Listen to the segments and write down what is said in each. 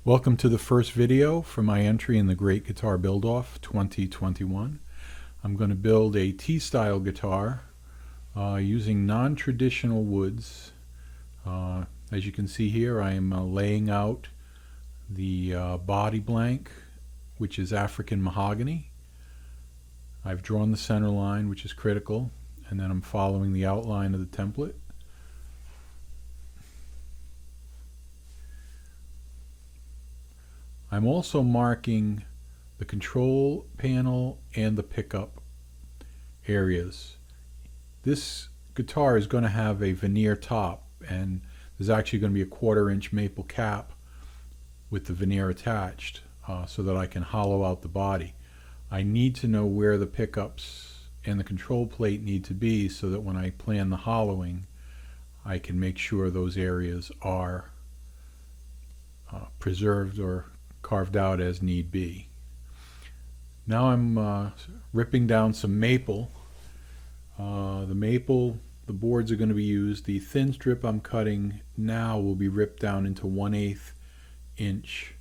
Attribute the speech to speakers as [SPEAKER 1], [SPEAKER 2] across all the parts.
[SPEAKER 1] Welcome to the first video for my entry in the Great Guitar Buildoff 2021. I'm going to build a T-style guitar using non-traditional woods. As you can see here, I am laying out the body blank, which is African mahogany. I've drawn the center line, which is critical, and then I'm following the outline of the template. I'm also marking the control panel and the pickup areas. This guitar is going to have a veneer top, and there's actually going to be a 1/4-inch maple cap with the veneer attached so that I can hollow out the body. I need to know where the pickups and the control plate need to be so that when I plan the hollowing, I can make sure those areas are preserved or carved out as need be. Now I'm ripping down some maple. The boards are going to be used. The thin strip I'm cutting now will be ripped down into 1/8 inch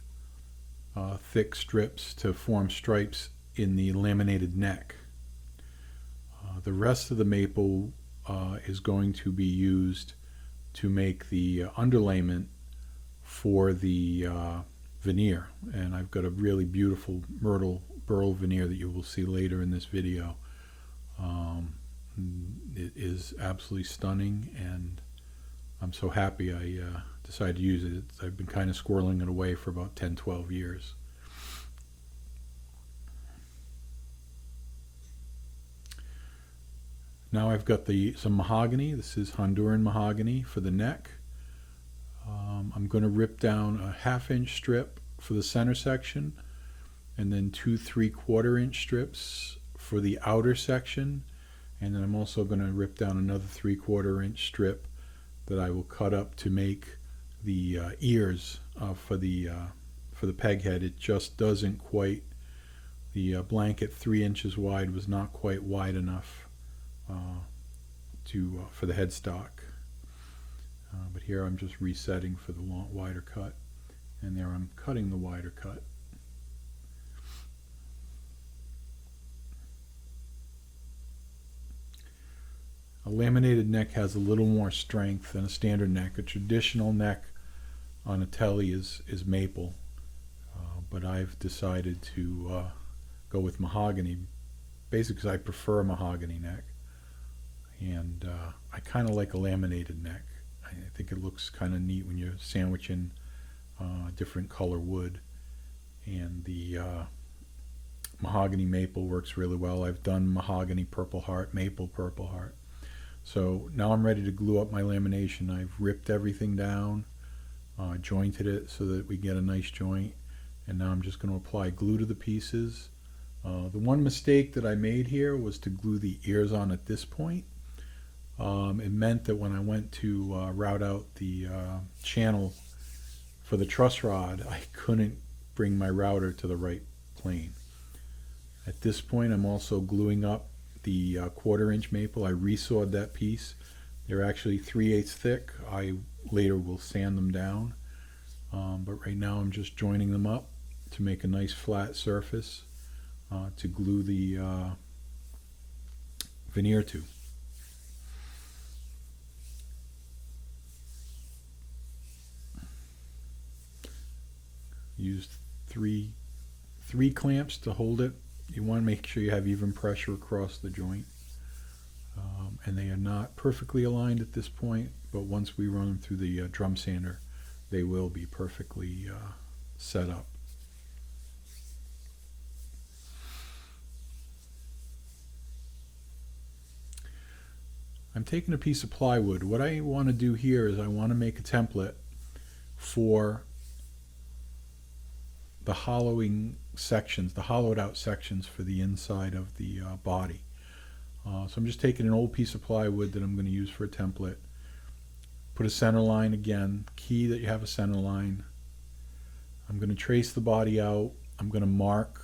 [SPEAKER 1] thick strips to form stripes in the laminated neck. The rest of the maple is going to be used to make the underlayment for the veneer, and I've got a really beautiful myrtle burl veneer that you will see later in this video. It is absolutely stunning, and I'm so happy I decided to use it. I've been kind of squirreling it away for about 10-12 years. Now I've got some mahogany. This is Honduran mahogany for the neck. I'm going to rip down a 1/2 inch strip for the center section, and then 2 3/4 inch strips for the outer section, and then I'm also going to rip down another 3/4 inch strip that I will cut up to make the ears for the peg head. It just doesn't quite, the blanket 3 inches wide was not quite wide enough for the headstock. But here I'm just resetting for the wider cut, and there I'm cutting the wider cut. A laminated neck has a little more strength than a standard neck. A traditional neck on a telly is maple, but I've decided to go with mahogany, basically because I prefer a mahogany neck, and I kind of like a laminated neck. I think it looks kind of neat when you're sandwiching different color wood, and the mahogany maple works really well. I've done mahogany purple heart, maple purple heart. So now I'm ready to glue up my lamination. I've ripped everything down, jointed it so that we get a nice joint, and now I'm just going to apply glue to the pieces. The one mistake that I made here was to glue the ears on at this point. It meant that when I went to route out the channel for the truss rod, I couldn't bring my router to the right plane. At this point, I'm also gluing up the 1/4 inch maple. I resawed that piece. They're actually 3/8 thick. I later will sand them down, but right now I'm just joining them up to make a nice flat surface to glue the veneer to. Used three clamps to hold it. You want to make sure you have even pressure across the joint, and they are not perfectly aligned at this point, but once we run them through the drum sander, they will be perfectly set up. I'm taking a piece of plywood. What I want to do here is I want to make a template for the hollowing sections, the hollowed out sections for the inside of the body. So I'm just taking an old piece of plywood that I'm going to use for a template. Put a center line again, key that you have a center line. I'm going to trace the body out. I'm going to mark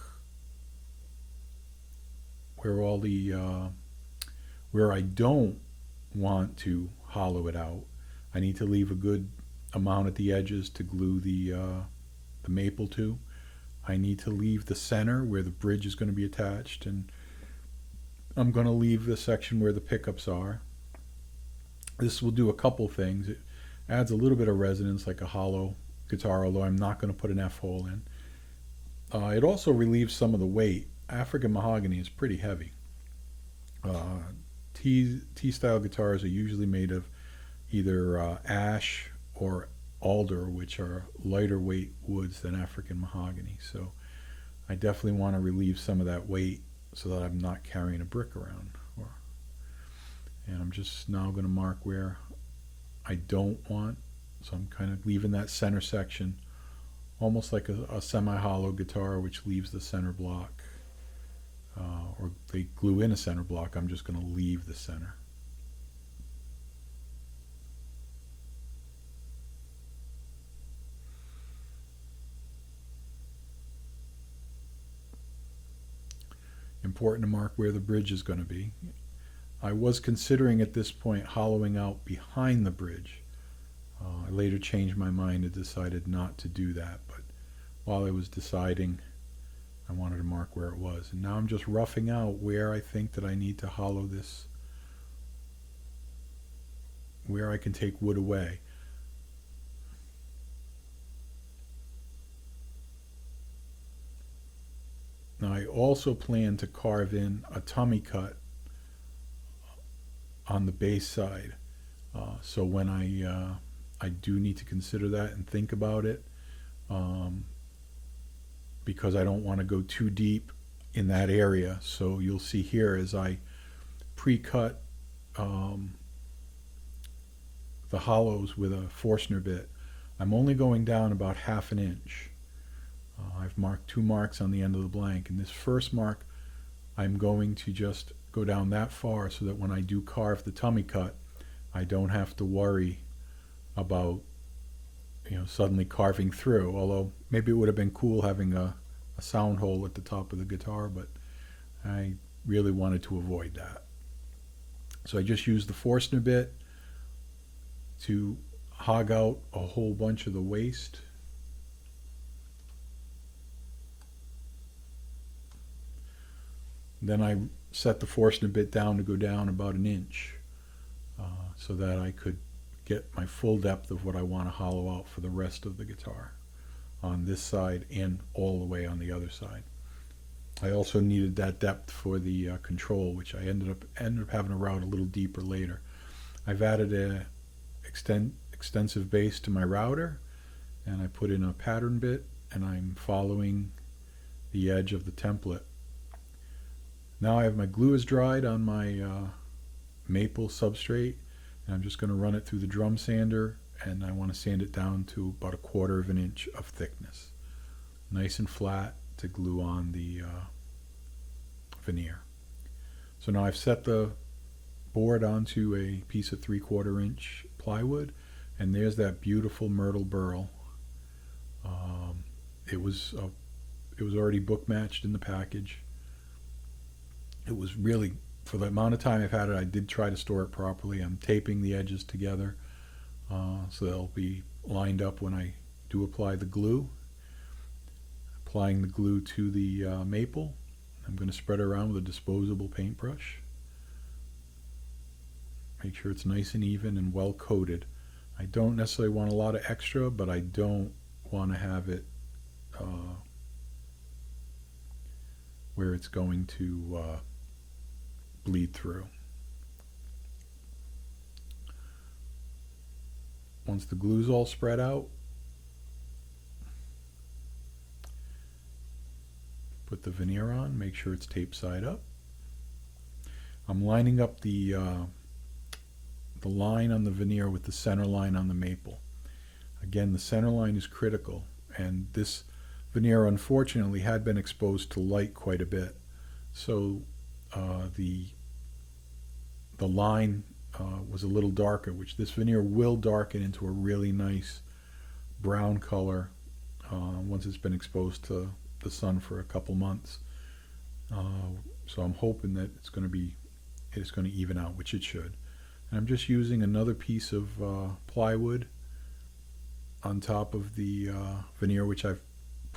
[SPEAKER 1] where all the where I don't want to hollow it out. I need to leave a good amount at the edges to glue the the maple to. I need to leave the center where the bridge is going to be attached, and I'm going to leave the section where the pickups are. This will do a couple things. It adds a little bit of resonance like a hollow guitar, although I'm not going to put an F-hole in. It also relieves some of the weight. African mahogany is pretty heavy. T-style guitars are usually made of either ash or alder, which are lighter weight woods than African mahogany. So I definitely want to relieve some of that weight so that I'm not carrying a brick around. And I'm just now going to mark where I don't want. So I'm kind of leaving that center section almost like a semi-hollow guitar, which leaves the center block. Or they glue in a center block. I'm just going to leave the center. Important to mark where the bridge is going to be. I was considering at this point hollowing out behind the bridge. I later changed my mind and decided not to do that, but while I was deciding, I wanted to mark where it was. And now I'm just roughing out where I think that I need to hollow this, where I can take wood away. Now I also plan to carve in a tummy cut on the bass side. So when I do need to consider that and think about it, because I don't want to go too deep in that area. So you'll see here as I pre-cut the hollows with a Forstner bit, I'm only going down about 1/2 inch. I've marked 2 marks on the end of the blank, and this first mark I'm going to just go down that far so that when I do carve the tummy cut, I don't have to worry about suddenly carving through, although maybe it would have been cool having a sound hole at the top of the guitar, but I really wanted to avoid that. So I just used the Forstner bit to hog out a whole bunch of the waste. Then I set the Forstner bit down to go down about 1 inch so that I could get my full depth of what I want to hollow out for the rest of the guitar on this side and all the way on the other side. I also needed that depth for the control, which I ended up having to route a little deeper later. I've added a extensive base to my router, and I put in a pattern bit, and I'm following the edge of the template. Now I have my glue is dried on my maple substrate, and I'm just going to run it through the drum sander, and I want to sand it down to about 1/4 inch of thickness. Nice and flat to glue on the veneer. So now I've set the board onto a piece of 3/4 inch plywood, and there's that beautiful myrtle burl. It was already book matched in the package. It was really, for the amount of time I've had it, I did try to store it properly. I'm taping the edges together so they'll be lined up when I do apply the glue. Applying the glue to the maple. I'm going to spread it around with a disposable paintbrush. Make sure it's nice and even and well coated. I don't necessarily want a lot of extra, but I don't want to have it where it's going to bleed through. Once the glue's all spread out, put the veneer on, make sure it's taped side up. I'm lining up the line on the veneer with the center line on the maple. Again, the center line is critical, and this veneer unfortunately had been exposed to light quite a bit, so the line was a little darker, which this veneer will darken into a really nice brown color once it's been exposed to the sun for a couple months. So I'm hoping that it's going to even out, which it should. And I'm just using another piece of plywood on top of the veneer, which I've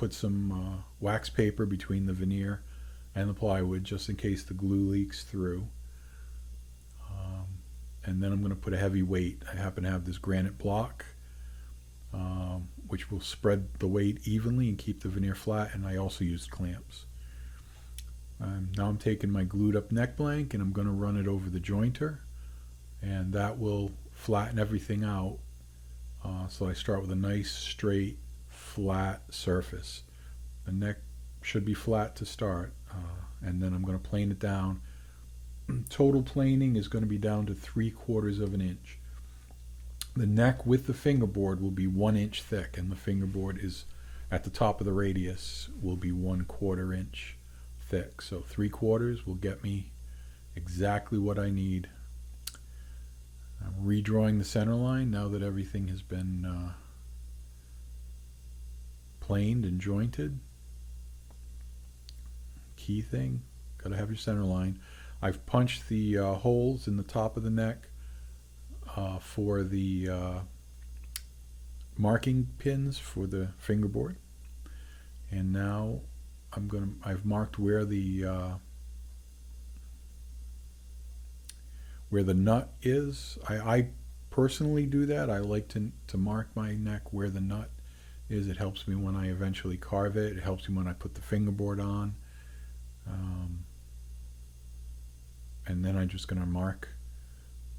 [SPEAKER 1] put some wax paper between the veneer and the plywood just in case the glue leaks through. And then I'm going to put a heavy weight. I happen to have this granite block, which will spread the weight evenly and keep the veneer flat, and I also used clamps. Now I'm taking my glued up neck blank and I'm going to run it over the jointer, and that will flatten everything out. So I start with a nice straight flat surface. The neck should be flat to start, and then I'm going to plane it down. Total planing is going to be down to 3/4 of an inch. The neck with the fingerboard will be 1 inch thick, and the fingerboard is at the top of the radius will be 1/4 inch thick. So 3/4 will get me exactly what I need. I'm redrawing the center line now that everything has been planed and jointed. Key thing, gotta have your center line. I've punched the holes in the top of the neck for the marking pins for the fingerboard, and now I've marked where the nut is. I personally do that. I like to mark my neck where the nut is. It helps me when I eventually carve it. It helps me when I put the fingerboard on. And then I'm just going to mark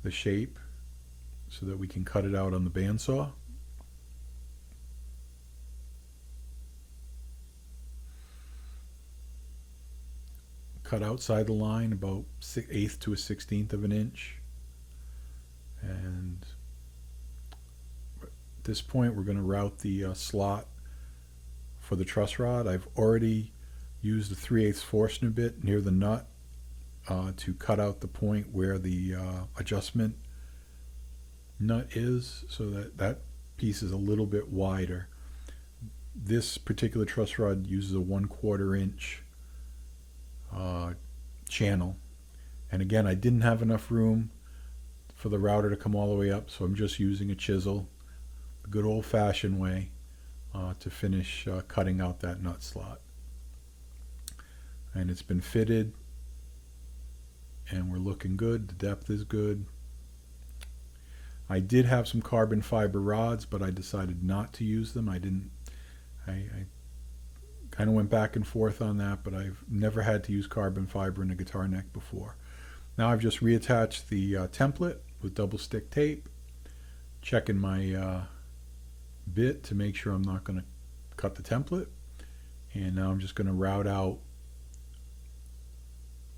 [SPEAKER 1] the shape so that we can cut it out on the bandsaw. Cut outside the line about 1/8 to 1/16 of an inch. And at this point we're going to route the slot for the truss rod. I've already used the 3/8 Forstner bit near the nut to cut out the point where the adjustment nut is, so that piece is a little bit wider. This particular truss rod uses a 1/4 inch channel, and again I didn't have enough room for the router to come all the way up, so I'm just using a chisel, the good old-fashioned way, to finish cutting out that nut slot. And it's been fitted, and we're looking good. The depth is good. I did have some carbon fiber rods, but I decided not to use them. I kind of went back and forth on that, but I've never had to use carbon fiber in a guitar neck before. Now I've just reattached the template with double stick tape, checking my bit to make sure I'm not going to cut the template, and now I'm just going to route out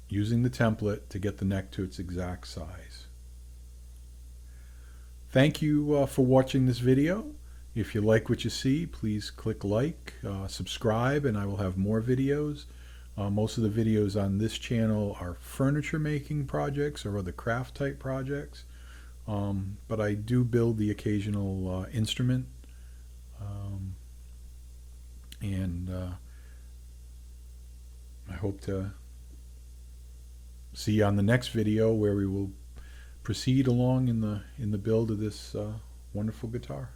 [SPEAKER 1] using the template to get the neck to its exact size. Thank you for watching this video. If you like what you see, please click like, subscribe, and I will have more videos. Most of the videos on this channel are furniture making projects or other craft type projects, but I do build the occasional instrument, and I hope to see you on the next video, where we will proceed along in the build of this wonderful guitar.